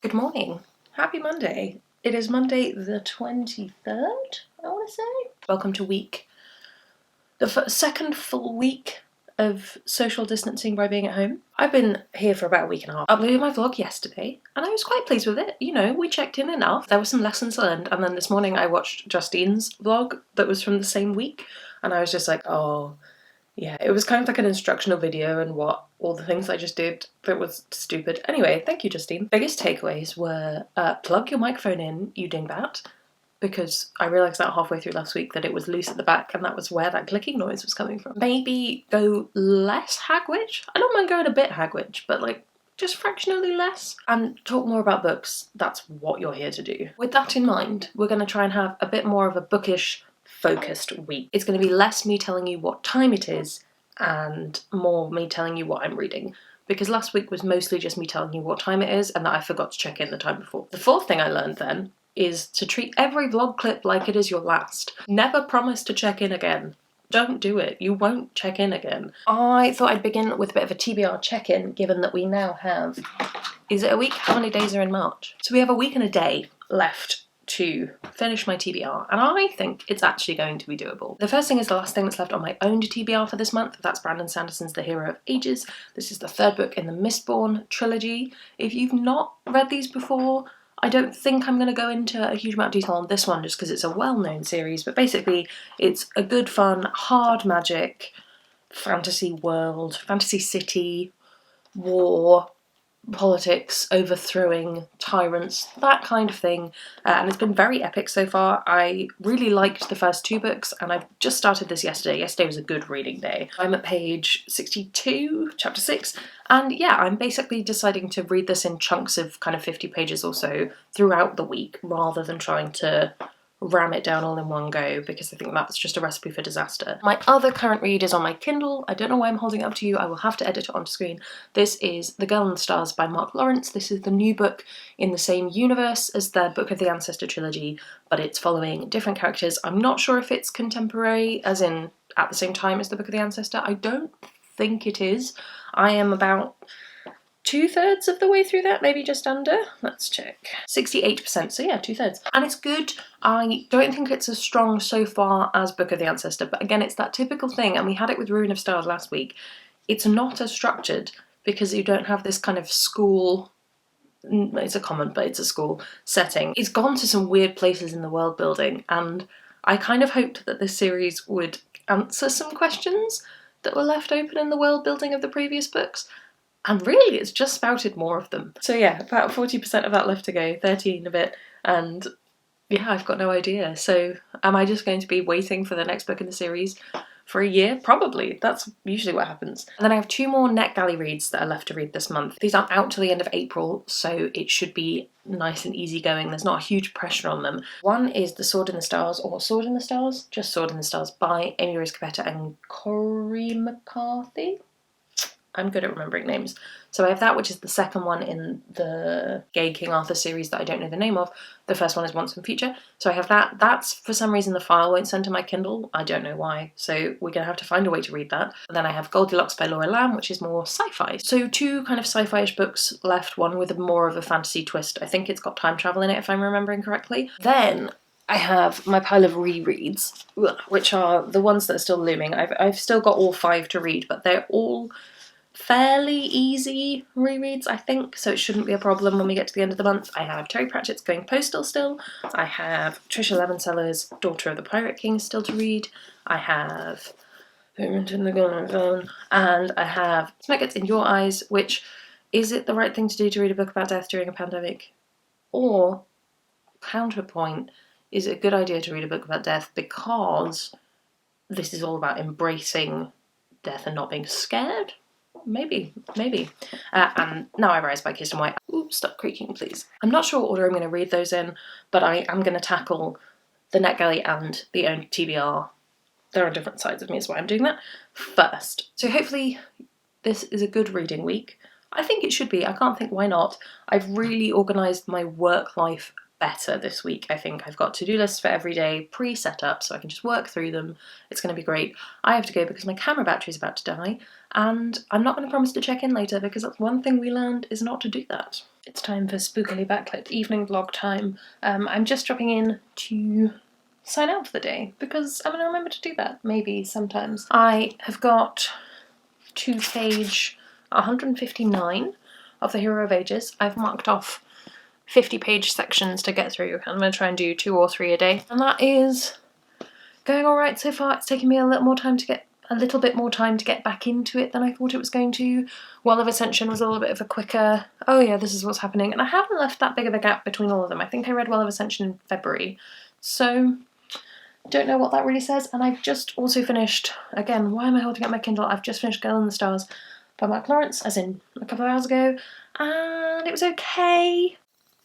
Good morning. Happy Monday. It is Monday the 23rd, I want to say. Welcome to the second full week of social distancing by being at home. I've been here for about a week and a half. I uploaded my vlog yesterday and I was quite pleased with it. You know, we checked in enough. There were some lessons learned, and then this morning I watched Justine's vlog that was from the same week and I was just like, oh, yeah, it was kind of like an instructional video and what all the things I just did that was stupid. Anyway, thank you, Justine. Biggest takeaways were plug your microphone in, you dingbat, because I realised that halfway through last week that it was loose at the back and that was where that clicking noise was coming from. Maybe go less hag-witch. I don't mind going a bit hag-witch, but like just fractionally less, and talk more about books. That's what you're here to do. With that in mind, we're going to try and have a bit more of a bookish focused week. It's going to be less me telling you what time it is and more me telling you what I'm reading, because last week was mostly just me telling you what time it is and that I forgot to check in the time before. The fourth thing I learned then is to treat every vlog clip like it is your last. Never promise to check in again. Don't do it. You won't check in again. I thought I'd begin with a bit of a TBR check-in, given that we now have... Is it a week? How many days are in March? So we have a week and a day left to finish my TBR, and I think it's actually going to be doable. The first thing is the last thing that's left on my own TBR for this month. That's Brandon Sanderson's The Hero of Ages. This is the third book in the Mistborn trilogy. If you've not read these before, I don't think I'm going to go into a huge amount of detail on this one just because it's a well-known series, but basically it's a good fun, hard magic, fantasy world, fantasy city, war, politics, overthrowing tyrants, that kind of thing, and it's been very epic so far. I really liked the first two books and I've just started this yesterday. Yesterday was a good reading day. I'm at page 62, chapter 6, and yeah, I'm basically deciding to read this in chunks of kind of 50 pages or so throughout the week rather than trying to ram it down all in one go, because I think that's just a recipe for disaster. My other current read is on my Kindle. I don't know why I'm holding it up to you. I will have to edit it onto screen. This is The Gallant Stars by Mark Lawrence. This is the new book in the same universe as the Book of the Ancestor trilogy, but it's following different characters. I'm not sure if it's contemporary, as in at the same time as the Book of the Ancestor. I don't think it is. I am about 2/3 of the way through that, maybe just under. Let's check. 68%, so yeah, 2/3. And it's good. I don't think it's as strong so far as Book of the Ancestor, but again, it's that typical thing, and we had it with Ruin of Stars last week. It's not as structured because you don't have this kind of school, it's a common, but it's a school setting. It's gone to some weird places in the world building, and I kind of hoped that this series would answer some questions that were left open in the world building of the previous books. And really, it's just spouted more of them. So yeah, about 40% of that left to go, 13 of it, and yeah, I've got no idea. So am I just going to be waiting for the next book in the series for a year? Probably. That's usually what happens. And then I have two more NetGalley reads that are left to read this month. These aren't out till the end of April, so it should be nice and easy going. There's not a huge pressure on them. One is The Sword in the Stars, or Sword in the Stars? Just Sword in the Stars, by Amy Rose Capetta and Corey McCarthy. I'm good at remembering names. So I have that, which is the second one in the Gay King Arthur series that I don't know the name of. The first one is Once and Future. So I have that. That's, for some reason, the file won't send to my Kindle. I don't know why. So we're going to have to find a way to read that. And then I have Goldilocks by Laura Lamb, which is more sci-fi. So two kind of sci-fi-ish books left, one with more of a fantasy twist. I think it's got time travel in it, if I'm remembering correctly. Then I have my pile of rereads, which are the ones that are still looming. I've still got all 5 to read, but they're all fairly easy rereads, I think, so it shouldn't be a problem when we get to the end of the month. I have Terry Pratchett's Going Postal still. I have Trisha Levenseller's Daughter of the Pirate King still to read. I have and I have Smeggett's In Your Eyes, which, is it the right thing to do to read a book about death during a pandemic? Or, counterpoint, is it a good idea to read a book about death because this is all about embracing death and not being scared? Maybe. And Now I Rise by Kirsten White. Oops, stop creaking, please. I'm not sure what order I'm going to read those in, but I am going to tackle the NetGalley and the own TBR. They're on different sides of me, is why I'm doing that first. So hopefully this is a good reading week. I think it should be. I can't think why not. I've really organised my work life better this week. I think I've got to-do lists for every day pre-set up so I can just work through them. It's going to be great. I have to go because my camera battery is about to die, and I'm not going to promise to check in later because that's one thing we learned, is not to do that. It's time for Spookily Backlit evening vlog time. I'm just dropping in to sign out for the day because I'm going to remember to do that, maybe sometimes. I have got to page 159 of The Hero of Ages. I've marked off 50-page sections to get through. I'm going to try and do 2 or 3 a day, and that is going alright so far. It's taken me a little bit more time to get back into it than I thought it was going to. Well of Ascension was a little bit of a quicker, oh yeah, this is what's happening, and I haven't left that big of a gap between all of them. I think I read Well of Ascension in February, so don't know what that really says. And I've just also finished, again, why am I holding up my Kindle? I've just finished Gallant Stars by Mark Lawrence, as in a couple of hours ago, and it was okay.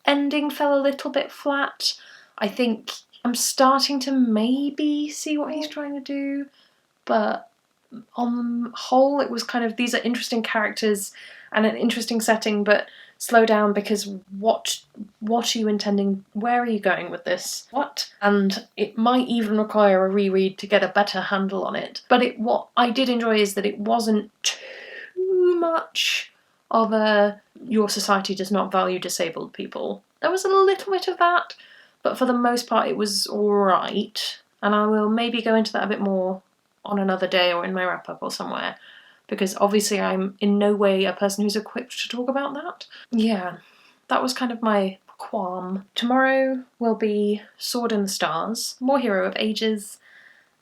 Ending fell a little bit flat. I think I'm starting to maybe see what he's trying to do, but on the whole it was kind of, these are interesting characters and an interesting setting, but slow down, because what are you intending? Where are you going with this? What? And it might even require a reread to get a better handle on it. But what I did enjoy is that it wasn't too much of a, your society does not value disabled people. There was a little bit of that, but for the most part it was alright, and I will maybe go into that a bit more on another day or in my wrap-up or somewhere, because obviously I'm in no way a person who's equipped to talk about that. Yeah, that was kind of my qualm. Tomorrow will be Sword in the Stars, more Hero of Ages,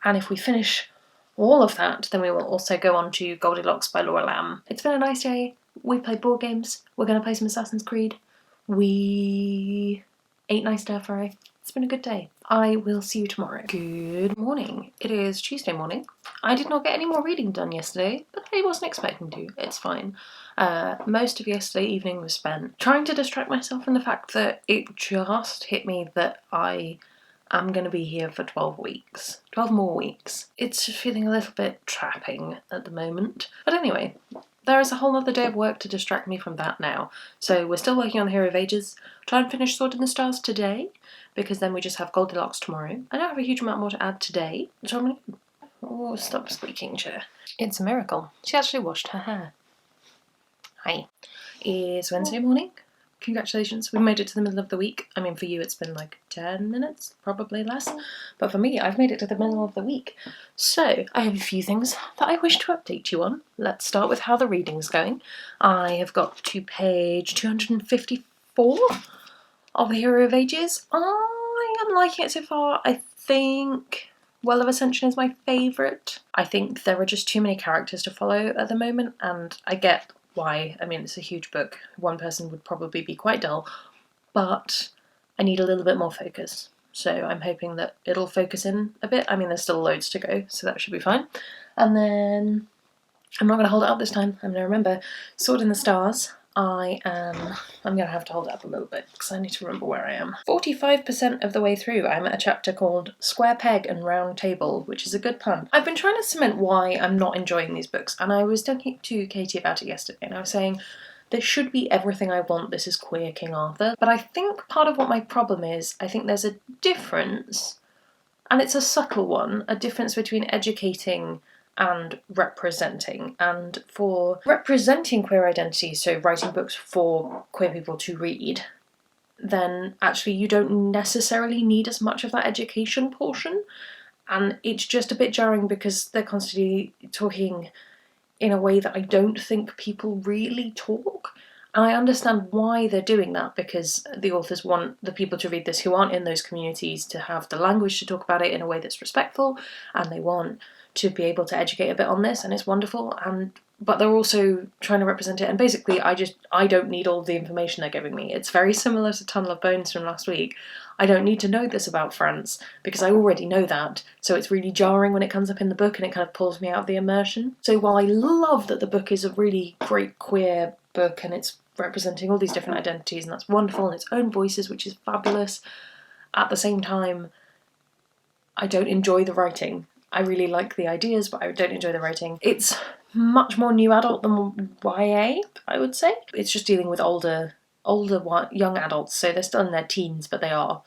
and if we finish all of that, then we will also go on to Goldilocks by Laura Lamb. It's been a nice day. We played board games. We're going to play some Assassin's Creed. We ate nice stir fry. It's been a good day. I will see you tomorrow. Good morning. It is Tuesday morning. I did not get any more reading done yesterday, but I wasn't expecting to. It's fine. Most of yesterday evening was spent trying to distract myself from the fact that it just hit me that I am going to be here for 12 weeks. 12 more weeks. It's feeling a little bit trapping at the moment. But anyway, there is a whole other day of work to distract me from that now. So we're still working on The Hero of Ages. Try and finish Sword in the Stars today, because then we just have Goldilocks tomorrow. I don't have a huge amount more to add today, so I'm gonna... Oh, stop squeaking, chair. It's a miracle. She actually washed her hair. Hi. It's Wednesday morning. Congratulations, we made it to the middle of the week. I mean, for you it's been like 10 minutes, probably less. But for me, I've made it to the middle of the week. So, I have a few things that I wish to update you on. Let's start with how the reading's going. I have got to page 254 of The Hero of Ages. I am liking it so far. I think Well of Ascension is my favourite. I think there are just too many characters to follow at the moment, and I get why. I mean, it's a huge book. One person would probably be quite dull, but I need a little bit more focus. So I'm hoping that it'll focus in a bit. I mean, there's still loads to go, so that should be fine. And then I'm not going to hold it up this time. I'm going to remember Sword in the Stars. I'm going to have to hold it up a little bit because I need to remember where I am. 45% of the way through, I'm at a chapter called Square Peg and Round Table, which is a good pun. I've been trying to cement why I'm not enjoying these books, and I was talking to Katie about it yesterday, and I was saying, this should be everything I want, this is queer King Arthur. But I think part of what my problem is, I think there's a difference, and it's a subtle one, a difference between educating and representing. And for representing queer identity, so writing books for queer people to read, then actually you don't necessarily need as much of that education portion. And it's just a bit jarring because they're constantly talking in a way that I don't think people really talk. And I understand why they're doing that, because the authors want the people to read this who aren't in those communities to have the language to talk about it in a way that's respectful, and they want to be able to educate a bit on this, and it's wonderful. But they're also trying to represent it, and basically I don't need all the information they're giving me. It's very similar to Tunnel of Bones from last week. I don't need to know this about France because I already know that, so it's really jarring when it comes up in the book and it kind of pulls me out of the immersion. So while I love that the book is a really great queer book and it's representing all these different identities and that's wonderful, and its own voices, which is fabulous, at the same time I don't enjoy the writing. I really like the ideas, but I don't enjoy the writing. It's much more new adult than YA, I would say. It's just dealing with older young adults, so they're still in their teens, but they are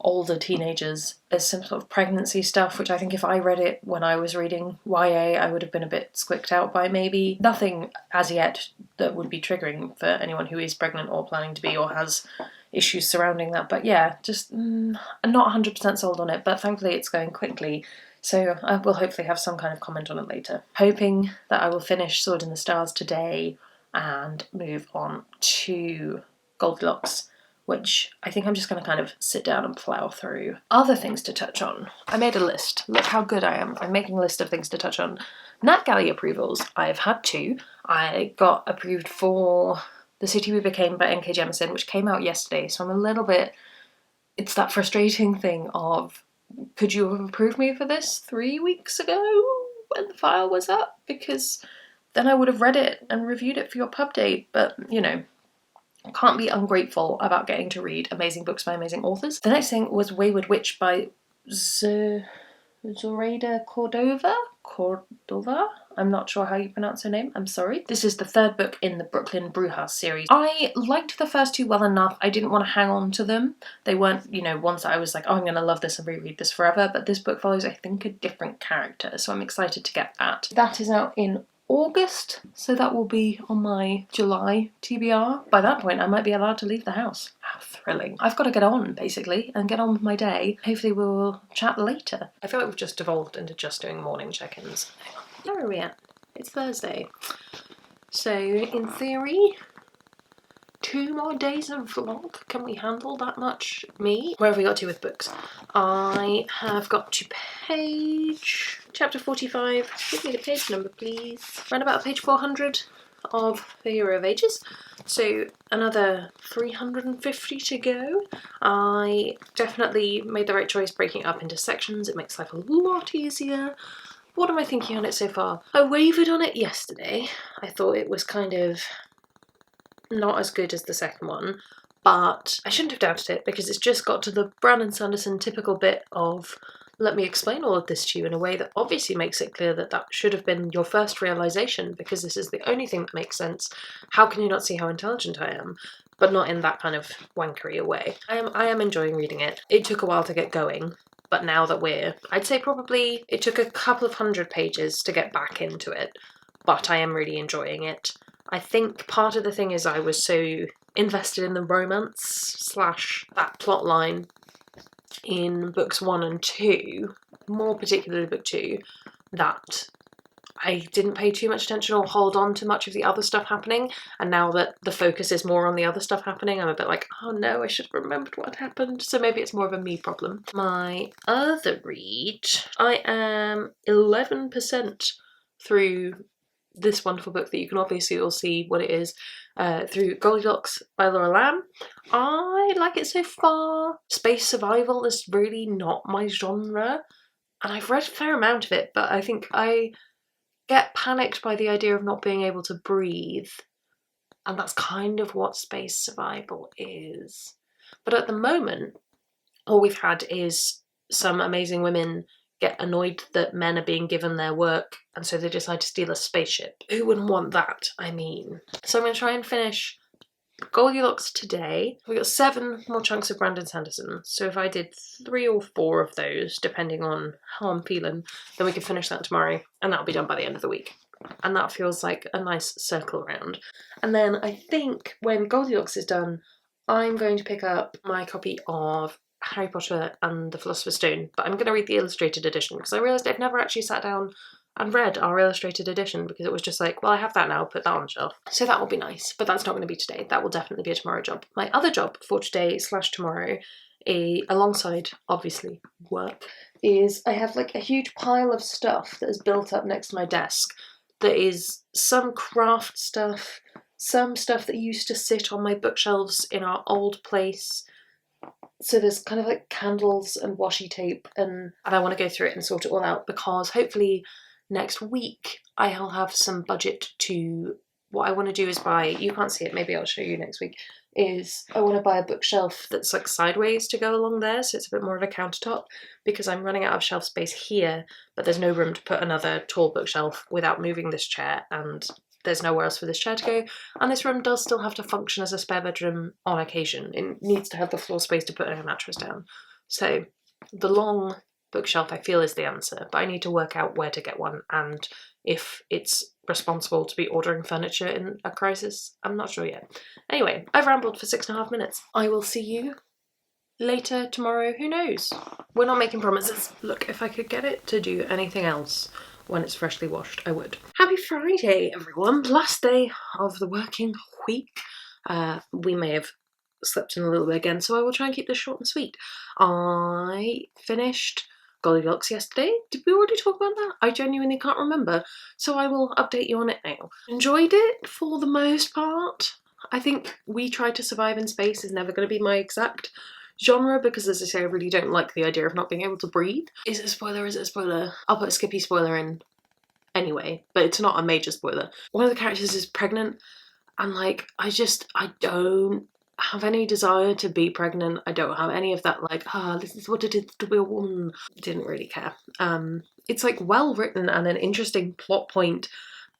older teenagers as some sort of pregnancy stuff, which I think if I read it when I was reading YA, I would have been a bit squicked out by maybe. Nothing as yet that would be triggering for anyone who is pregnant or planning to be or has issues surrounding that. But yeah, just I'm not 100% sold on it, but thankfully it's going quickly. So I will hopefully have some kind of comment on it later. Hoping that I will finish Sword in the Stars today and move on to Goldilocks, which I think I'm just going to kind of sit down and plough through. Other things to touch on. I made a list. Look how good I am. I'm making a list of things to touch on. Nat Galley approvals. I've had 2. I got approved for The City We Became by N.K. Jemisin, which came out yesterday, so I'm a little bit... It's that frustrating thing of, could you have approved me for this 3 weeks ago when the file was up? Because then I would have read it and reviewed it for your pub date, but, you know, can't be ungrateful about getting to read amazing books by amazing authors. The next thing was Wayward Witch by Zoraida Cordova? I'm not sure how you pronounce her name, I'm sorry. This is the 3rd book in the Brooklyn Brewhouse series. I liked the first 2 well enough. I didn't want to hang on to them. They weren't, you know, ones that I was like, oh, I'm going to love this and reread this forever, but this book follows, I think, a different character, so I'm excited to get that. That is out in August, so that will be on my July TBR. By that point, I might be allowed to leave the house. How thrilling. I've got to get on, basically, and get on with my day. Hopefully we'll chat later. I feel like we've just devolved into just doing morning check-ins. Where are we at? It's Thursday. So, in theory, 2 more days of vlog. Can we handle that much? Me? Where have we got to with books? I have got to chapter 45. Give me the page number, please. Around about page 400 of The Hero of Ages. So another 350 to go. I definitely made the right choice breaking it up into sections. It makes life a lot easier. What am I thinking on it so far? I wavered on it yesterday. I thought it was kind of not as good as the second one, but I shouldn't have doubted it because it's just got to the Brandon Sanderson typical bit of, let me explain all of this to you in a way that obviously makes it clear that that should have been your first realisation because this is the only thing that makes sense. How can you not see how intelligent I am? But not in that kind of wankery way. I am enjoying reading it. It took a while to get going, but now that I'd say probably it took a couple of 100 pages to get back into it, but I am really enjoying it. I think part of the thing is I was so invested in the romance / that plot line in books 1 and 2, more particularly book 2, that I didn't pay too much attention or hold on to much of the other stuff happening, and now that the focus is more on the other stuff happening, I'm a bit like, oh no, I should have remembered what happened, so maybe it's more of a me problem. My other read, I am 11% through this wonderful book that you can obviously all see what it is through Goldilocks by Laura Lamb. I like it so far. Space survival is really not my genre, and I've read a fair amount of it, but I think I get panicked by the idea of not being able to breathe, and that's kind of what space survival is. But at the moment, all we've had is some amazing women get annoyed that men are being given their work, and so they decide to steal a spaceship. Who wouldn't want that, I mean? So I'm going to try and finish Goldilocks today. We've got 7 more chunks of Brandon Sanderson, so if I did 3 or 4 of those, depending on how I'm feeling, then we could finish that tomorrow, and that'll be done by the end of the week. And that feels like a nice circle round. And then I think when Goldilocks is done, I'm going to pick up my copy of Harry Potter and the Philosopher's Stone, but I'm going to read the illustrated edition because I realised I've never actually sat down and read our illustrated edition because it was just like, well, I have that now, put that on the shelf. So that will be nice, but that's not going to be today. That will definitely be a tomorrow job. My other job for today / tomorrow, alongside, obviously, work, is I have like a huge pile of stuff that is built up next to my desk that is some craft stuff, some stuff that used to sit on my bookshelves in our old place. So there's kind of like candles and washi tape, and I want to go through it and sort it all out because hopefully next week I'll have some budget to... What I want to do is buy, you can't see it, maybe I'll show you next week, is I want to buy a bookshelf that's like sideways to go along there, so it's a bit more of a countertop, because I'm running out of shelf space here, but there's no room to put another tall bookshelf without moving this chair, and there's nowhere else for this chair to go, and this room does still have to function as a spare bedroom on occasion. It needs to have the floor space to put a mattress down. So the long bookshelf I feel is the answer, but I need to work out where to get one and if it's responsible to be ordering furniture in a crisis. I'm not sure yet. Anyway, I've rambled for 6.5 minutes. I will see you later, tomorrow, who knows? We're not making promises. Look, if I could get it to do anything else when it's freshly washed, I would. Happy Friday, everyone. Last day of the working week. We may have slept in a little bit again, so I will try and keep this short and sweet. I finished Goldilocks yesterday. Did we already talk about that? I genuinely can't remember, so I will update you on it now. Enjoyed it for the most part. I think We Try to Survive in Space is never going to be my exact genre because, as I say, I really don't like the idea of not being able to breathe. Is it a spoiler? Is it a spoiler? I'll put a Skippy spoiler in anyway, but it's not a major spoiler. One of the characters is pregnant and like I don't have any desire to be pregnant. I don't have any of that like, this is what it is to be a woman. Didn't really care. It's like well written and an interesting plot point,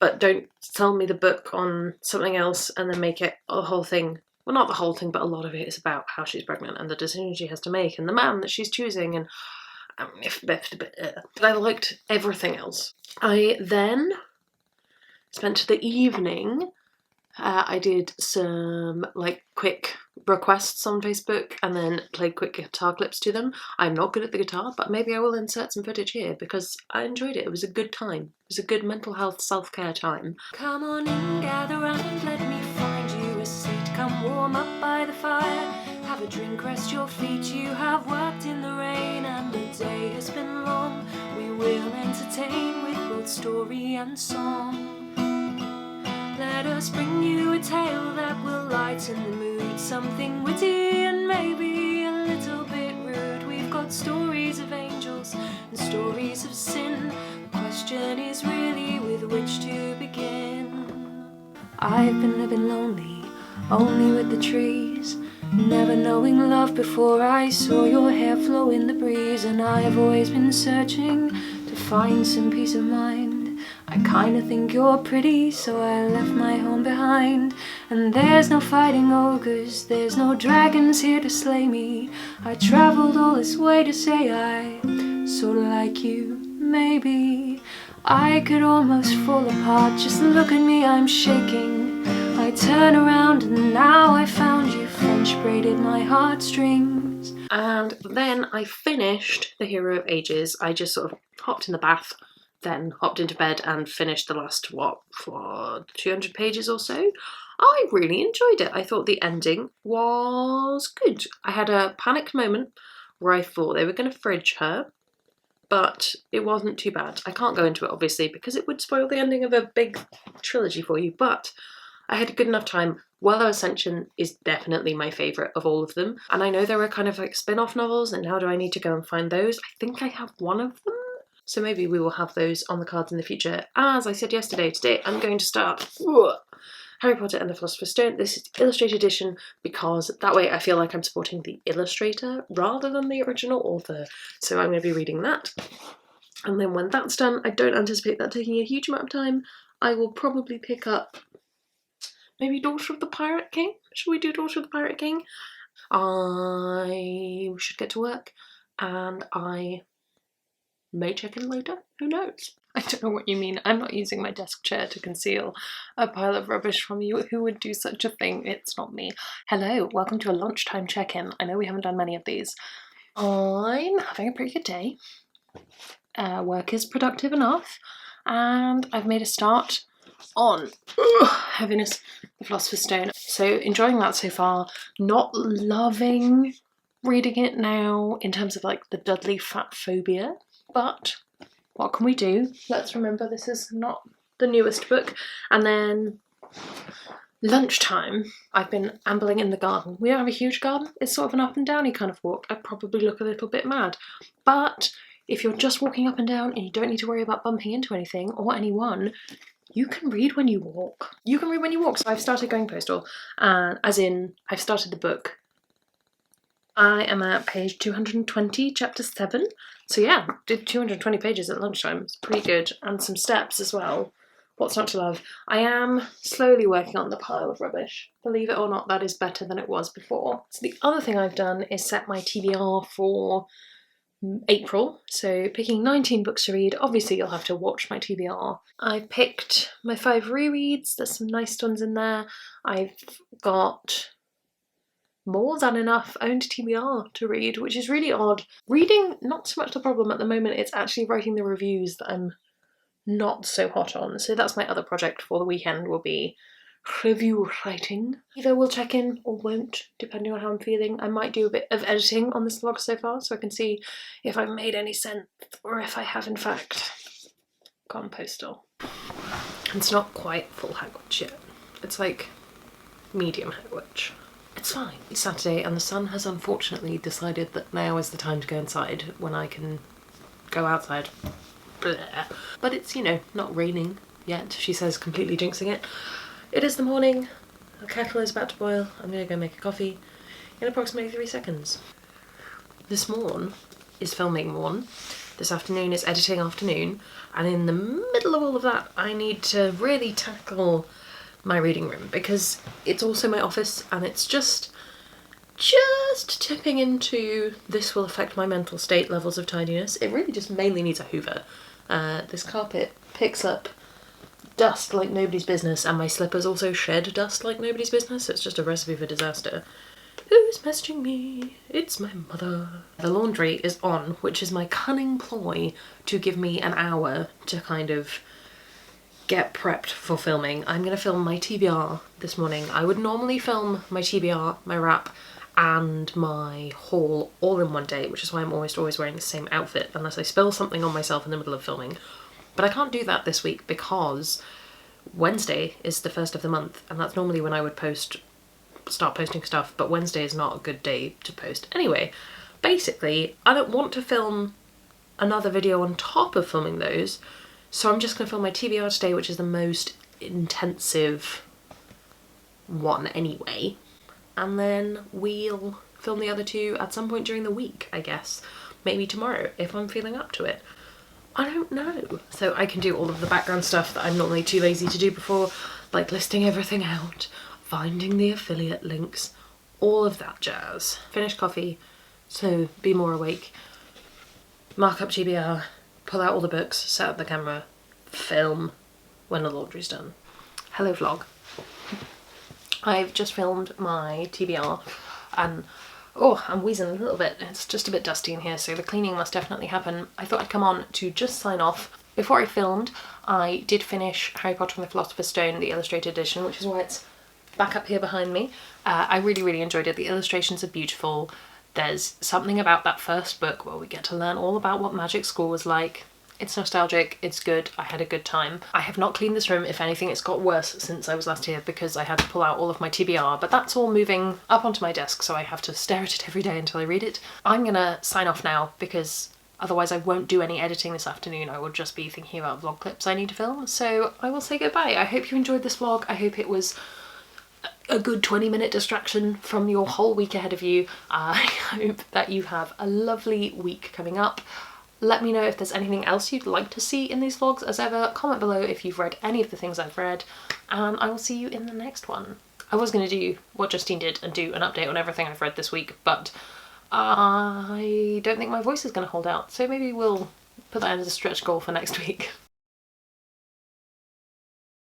but don't sell me the book on something else and then make it a whole thing. Well, not the whole thing, but a lot of it is about how she's pregnant and the decision she has to make and the man that she's choosing and but I liked everything else. I then spent the evening, I did some like quick requests on Facebook and then played quick guitar clips to them. I'm not good at the guitar, but maybe I will insert some footage here because I enjoyed it. It was a good time. It was a good mental health self-care time. Come on in, gather round, let me find you a seat. Come warm up by the fire, have a drink, rest your feet. You have worked in the rain and the day has been long. We will entertain with both story and song. Let us bring you a tale that will lighten the mood. Something witty and maybe a little bit rude. We've got stories of angels and stories of sin. The question is really with which to begin. I've been living lonely, only with the trees, never knowing love before I saw your hair flow in the breeze. And I have always been searching to find some peace of mind. I kinda think you're pretty, so I left my home behind. And there's no fighting ogres, there's no dragons here to slay me. I traveled all this way to say I sorta like you, maybe. I could almost fall apart, just look at me, I'm shaking. I turn around and now I found you, French braided my heartstrings. And then I finished The Hero of Ages. I just sort of hopped in the bath, then hopped into bed and finished the last, 200 pages or so. I really enjoyed it. I thought the ending was good. I had a panic moment where I thought they were going to fridge her, but it wasn't too bad. I can't go into it, obviously, because it would spoil the ending of a big trilogy for you, but I had a good enough time. Willow Ascension is definitely my favourite of all of them, and I know there were kind of like spin-off novels, and now do I need to go and find those? I think I have one of them. So maybe we will have those on the cards in the future. As I said yesterday, today I'm going to start Harry Potter and the Philosopher's Stone. This is the illustrated edition because that way I feel like I'm supporting the illustrator rather than the original author. So I'm going to be reading that. And then when that's done, I don't anticipate that taking a huge amount of time. I will probably pick up maybe Daughter of the Pirate King. Should we do Daughter of the Pirate King? I should get to work and I may check in later, who knows? I don't know what you mean. I'm not using my desk chair to conceal a pile of rubbish from you. Who would do such a thing? It's not me. Hello, welcome to a lunchtime check-in. I know we haven't done many of these. I'm having a pretty good day. Work is productive enough, and I've made a start on heaviness, the Philosopher's Stone. So enjoying that so far. Not loving reading it now in terms of like the Dudley fat phobia. But what can we do? Let's remember this is not the newest book. And then lunchtime, I've been ambling in the garden. We don't have a huge garden. It's sort of an up and downy kind of walk. I probably look a little bit mad. But if you're just walking up and down and you don't need to worry about bumping into anything or anyone, you can read when you walk. You can read when you walk. So I've started going Postal, as in I've started the book. I am at page 220, chapter 7. So yeah, did 220 pages at lunchtime. It's pretty good. And some steps as well, What's not to love? I am slowly working on the pile of rubbish. Believe it or not, that is better than it was before. So the other thing I've done is set my TBR for April, so picking 19 books to read. Obviously you'll have to watch my TBR. I picked my 5 rereads, there's some nice ones in there. I've got more than enough owned TBR to read, which is really odd. Reading, not so much the problem at the moment, it's actually writing the reviews that I'm not so hot on. So that's my other project for the weekend, will be review writing. Either we'll check in or won't, depending on how I'm feeling. I might do a bit of editing on this vlog so far, so I can see if I've made any sense or if I have in fact gone postal. It's not quite full Hag Witch yet. It's like medium Hag Witch. It's fine. It's Saturday and the sun has unfortunately decided that now is the time to go inside when I can go outside. Blah. But it's, you know, not raining yet, she says, completely jinxing it. It is the morning, the kettle is about to boil, I'm gonna go make a coffee in approximately 3 seconds. This morn is filming morn, this afternoon is editing afternoon, and in the middle of all of that I need to really tackle my reading room because it's also my office and it's just tipping into this will affect my mental state levels of tidiness. It really just mainly needs a hoover. This carpet picks up dust like nobody's business and my slippers also shed dust like nobody's business, so it's just a recipe for disaster. Who's messaging me? It's my mother. The laundry is on, which is my cunning ploy to give me an hour to kind of get prepped for filming. I'm gonna film my TBR this morning. I would normally film my TBR, my wrap, and my haul all in one day, which is why I'm almost always wearing the same outfit unless I spill something on myself in the middle of filming. But I can't do that this week because Wednesday is the first of the month and that's normally when I would start posting stuff, but Wednesday is not a good day to post. Anyway, basically, I don't want to film another video on top of filming those, so I'm just going to film my TBR today, which is the most intensive one anyway, and then we'll film the other 2 at some point during the week, I guess. Maybe tomorrow, if I'm feeling up to it. I don't know. So I can do all of the background stuff that I'm normally too lazy to do before, like listing everything out, finding the affiliate links, all of that jazz. Finish coffee, so be more awake, mark up TBR, pull out all the books, set up the camera, film when the laundry's done. Hello vlog. I've just filmed my TBR and oh, I'm wheezing a little bit. It's just a bit dusty in here, so the cleaning must definitely happen. I thought I'd come on to just sign off. Before I filmed, I did finish Harry Potter and the Philosopher's Stone, the illustrated edition, which is why it's back up here behind me. I really enjoyed it. The illustrations are beautiful. There's something about that first book where we get to learn all about what magic school was like. It's nostalgic, it's good, I had a good time. I have not cleaned this room. If anything, it's got worse since I was last here because I had to pull out all of my TBR, but that's all moving up onto my desk, so I have to stare at it every day until I read it. I'm gonna sign off now because otherwise I won't do any editing this afternoon. I will just be thinking about vlog clips I need to film, so I will say goodbye. I hope you enjoyed this vlog. I hope it was a good 20-minute distraction from your whole week ahead of you. I hope that you have a lovely week coming up. Let me know if there's anything else you'd like to see in these vlogs. As ever, comment below if you've read any of the things I've read, and I will see you in the next one. I was going to do what Justine did and do an update on everything I've read this week, but I don't think my voice is going to hold out, so maybe we'll put that as a stretch goal for next week.